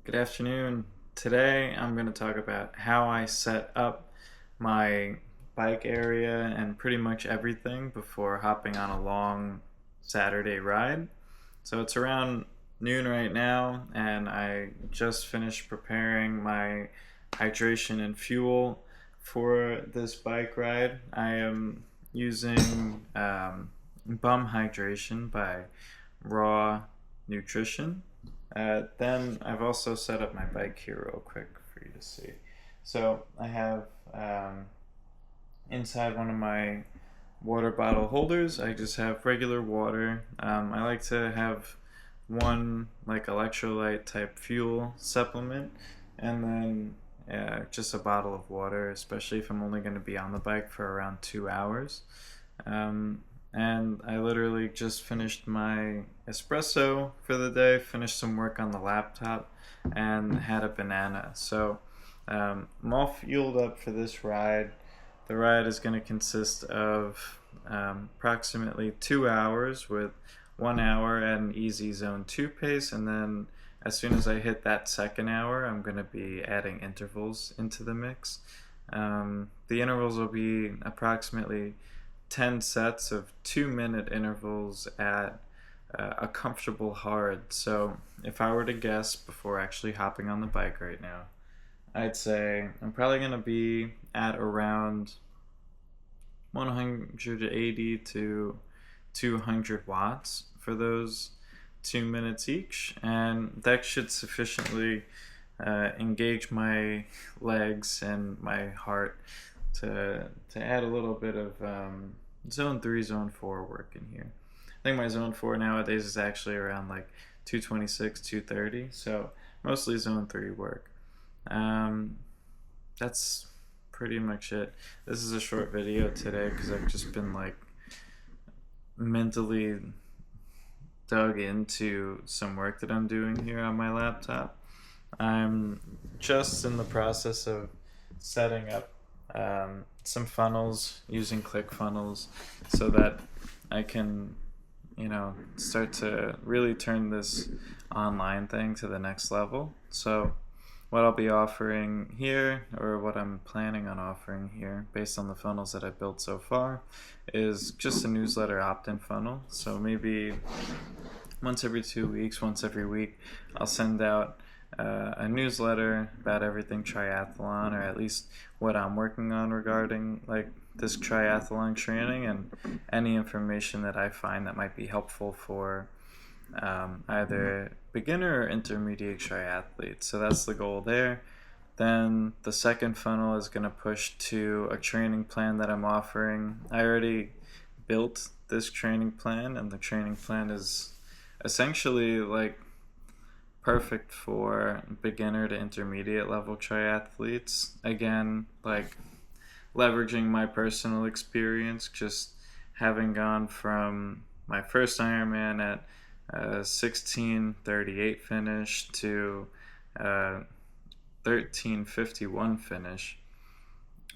Good afternoon. Today I'm going to talk about how I set up my bike area and pretty much everything before hopping on a long Saturday ride. So it's around noon right now, and I just finished preparing my hydration and fuel for this bike ride. I am using Bum Hydration by Raw Nutrition. Then I've also set up my bike here real quick for you to see. So I have inside one of my water bottle holders, I just have regular water. I like to have one like electrolyte type fuel supplement, and then just a bottle of water, especially if I'm only going to be on the bike for around 2 hours. And I literally just finished my espresso for the day, finished some work on the laptop, and had a banana. So I'm all fueled up for this ride. The ride is going to consist of approximately 2 hours with 1 hour at an easy zone 2 pace, and then as soon as I hit that second hour, I'm going to be adding intervals into the mix. The intervals will be approximately 10 sets of 2-minute intervals at a comfortable hard. So if I were to guess before actually hopping on the bike right now, I'd say I'm probably going to be at around 180 to 200 watts for those 2 minutes each, and that should sufficiently engage my legs and my heart to add a little bit of zone 3, zone 4 work in here. I think my zone 4 nowadays is actually around like 226, 230, so mostly zone 3 work. That's pretty much it. This is a short video today because I've just been like mentally dug into some work that I'm doing here on my laptop. I'm just in the process of setting up some funnels using ClickFunnels so that I can, start to really turn this online thing to the next level. So what I'll be offering here, or what I'm planning on offering here based on the funnels that I've built so far, is just a newsletter opt-in funnel. So maybe once every 2 weeks, once every week, I'll send out a newsletter about everything triathlon, or at least what I'm working on regarding like this triathlon training, and any information that I find that might be helpful for either beginner or intermediate triathletes. So that's the goal there. Then the second funnel is going to push to a training plan that I'm offering. I already built this training plan, and the training plan is essentially like perfect for beginner to intermediate level triathletes. Again, like leveraging my personal experience, just having gone from my first Ironman at 16:38 finish to 13:51 finish.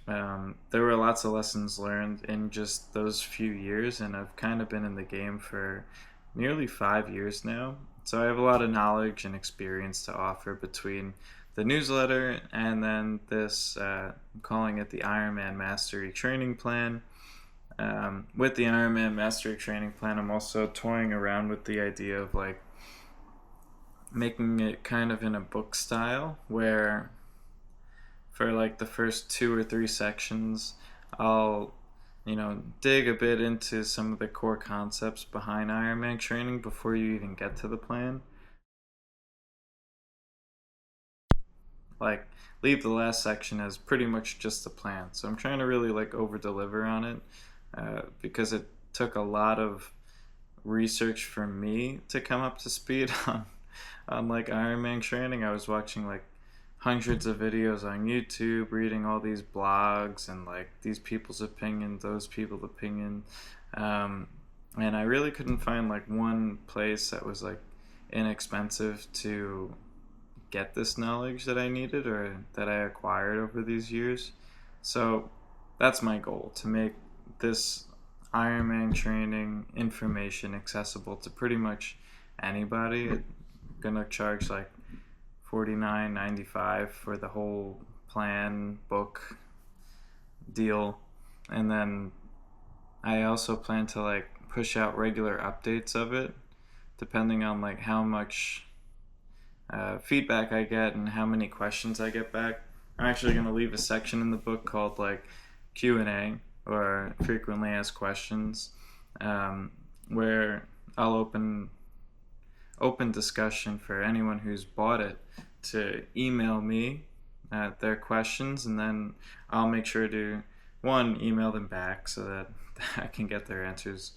There were lots of lessons learned in just those few years, and I've kind of been in the game for nearly 5 years now. So I have a lot of knowledge and experience to offer between the newsletter and then this, I'm calling it the Ironman Mastery Training Plan. With the Ironman Mastery Training Plan, I'm also toying around with the idea of like making it kind of in a book style, where for like the first 2 or 3 sections, I'll dig a bit into some of the core concepts behind Ironman training before you even get to the plan. Like, leave the last section as pretty much just the plan. So I'm trying to really like over deliver on it, because it took a lot of research for me to come up to speed on like Ironman training. I was watching like hundreds of videos on YouTube, reading all these blogs and like these people's opinion, those people's opinion, and I really couldn't find like one place that was like inexpensive to get this knowledge that I needed or that I acquired over these years. So that's my goal, to make this Ironman training information accessible to pretty much anybody. I'm gonna charge like $49.95 for the whole plan book deal. And then I also plan to like push out regular updates of it depending on like how much feedback I get and how many questions I get back. I'm actually going to leave a section in the book called like Q&A, or frequently asked questions, where I'll open discussion for anyone who's bought it to email me their questions, and then I'll make sure to email them back so that I can get their answers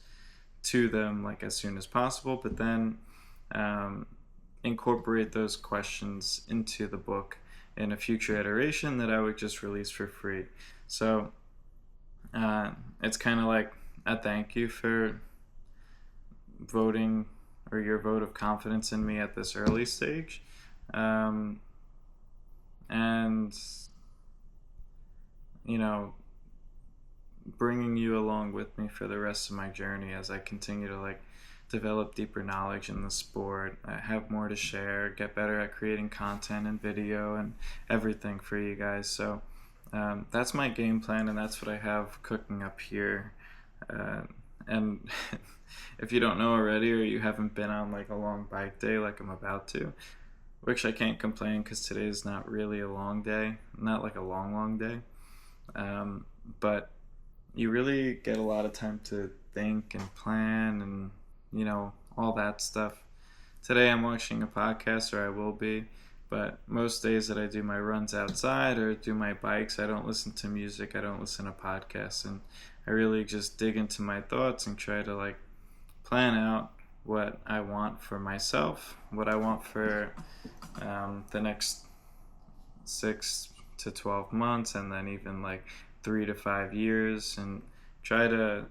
to them like as soon as possible, but then incorporate those questions into the book in a future iteration that I would just release for free. So it's kind of like a thank you for voting, or your vote of confidence in me at this early stage. And you know, bringing you along with me for the rest of my journey as I continue to like develop deeper knowledge in the sport, have more to share, get better at creating content and video and everything for you guys. So that's my game plan, and that's what I have cooking up here. And if you don't know already, or you haven't been on like a long bike day like I'm about to, which I can't complain because today is not really a long day, not like a long day, but you really get a lot of time to think and plan and all that stuff. Today I'm watching a podcast, or I will be, but most days that I do my runs outside or do my bikes, I don't listen to music, I don't listen to podcasts, and I really just dig into my thoughts and try to like plan out what I want for myself, what I want for the next 6 to 12 months, and then even like 3 to 5 years, and try to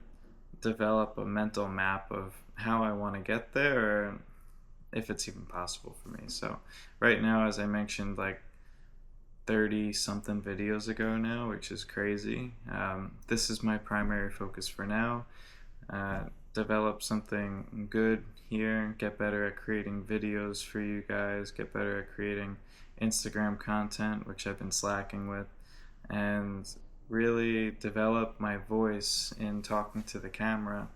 develop a mental map of how I want to get there, or if it's even possible for me. So right now, as I mentioned, like 30 something videos ago now, which is crazy. This is my primary focus for now. Develop something good here, get better at creating videos for you guys, get better at creating Instagram content, which I've been slacking with, and really develop my voice in talking to the camera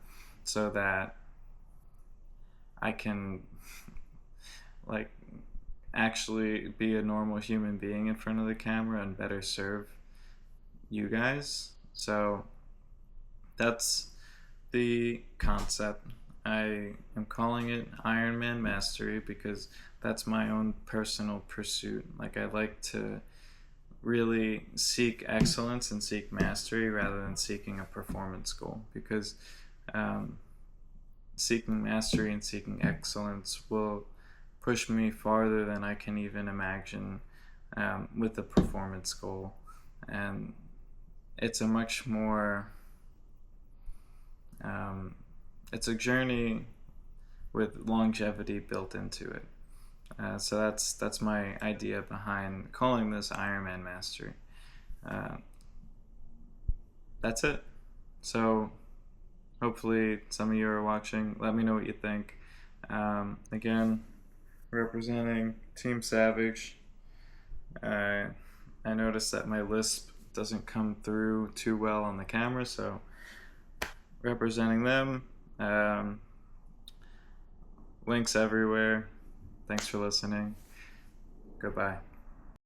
so that I can like actually be a normal human being in front of the camera and better serve you guys. So that's the concept. I am calling it Ironman Mastery because that's my own personal pursuit. Like, I like to really seek excellence and seek mastery rather than seeking a performance goal, because seeking mastery and seeking excellence will push me farther than I can even imagine with a performance goal. And it's a much more it's a journey with longevity built into it. So that's my idea behind calling this Ironman Mastery. That's it. So hopefully some of you are watching. Let me know what you think. Again, representing Team Savage. I noticed that my lisp doesn't come through too well on the camera, so representing them. Links everywhere. Thanks for listening. Goodbye.